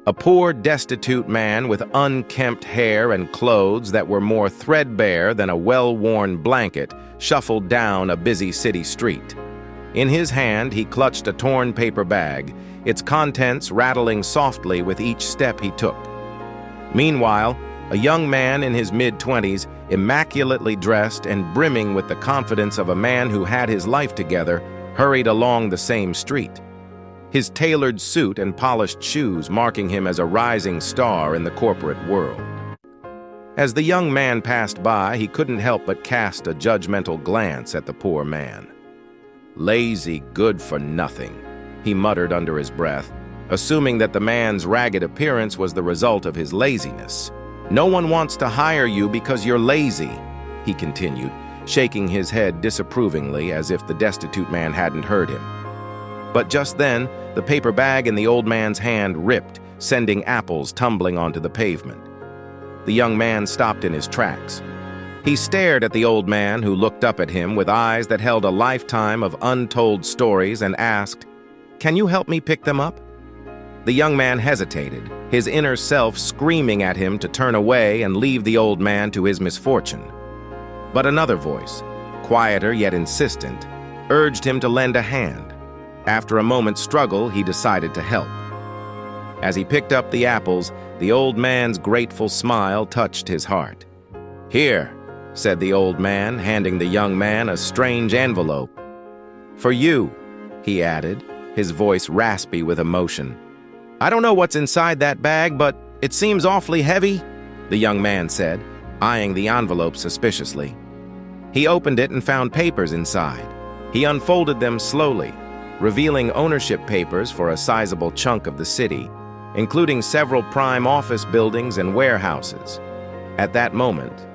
A poor, destitute man with unkempt hair and clothes that were more threadbare than a well-worn blanket shuffled down a busy city street. In his hand, he clutched a torn paper bag, its contents rattling softly with each step he took. Meanwhile, a young man in his mid-20s, immaculately dressed and brimming with the confidence of a man who had his life together, hurried along the same street, his tailored suit and polished shoes marking him as a rising star in the corporate world. As the young man passed by, he couldn't help but cast a judgmental glance at the poor man. "Lazy good-for-nothing," he muttered under his breath, assuming that the man's ragged appearance was the result of his laziness. "No one wants to hire you because you're lazy," he continued, shaking his head disapprovingly as if the destitute man hadn't heard him. But just then, the paper bag in the old man's hand ripped, sending apples tumbling onto the pavement. The young man stopped in his tracks. He stared at the old man, who looked up at him with eyes that held a lifetime of untold stories, and asked, "Can you help me pick them up?" The young man hesitated, his inner self screaming at him to turn away and leave the old man to his misfortune. But another voice, quieter yet insistent, urged him to lend a hand. After a moment's struggle, he decided to help. As he picked up the apples, the old man's grateful smile touched his heart. "Here," said the old man, handing the young man a strange envelope. "For you," he added, his voice raspy with emotion. "I don't know what's inside that bag, but it seems awfully heavy," the young man said, eyeing the envelope suspiciously. He opened it and found papers inside. He unfolded them slowly, revealing ownership papers for a sizable chunk of the city, including several prime office buildings and warehouses. At that moment,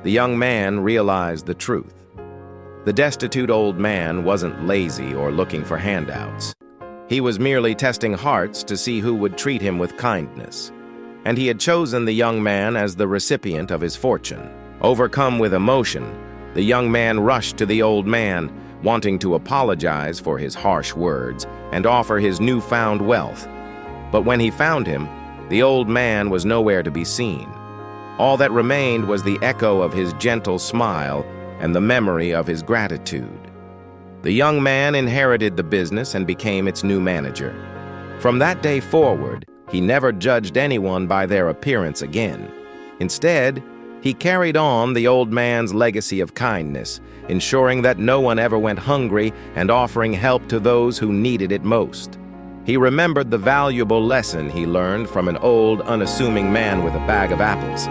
the young man realized the truth. The destitute old man wasn't lazy or looking for handouts. He was merely testing hearts to see who would treat him with kindness, and he had chosen the young man as the recipient of his fortune. Overcome with emotion, the young man rushed to the old man, wanting to apologize for his harsh words and offer his newfound wealth. But when he found him, the old man was nowhere to be seen. All that remained was the echo of his gentle smile and the memory of his gratitude. The young man inherited the business and became its new manager. From that day forward, he never judged anyone by their appearance again. Instead, he carried on the old man's legacy of kindness, ensuring that no one ever went hungry and offering help to those who needed it most. He remembered the valuable lesson he learned from an old, unassuming man with a bag of apples.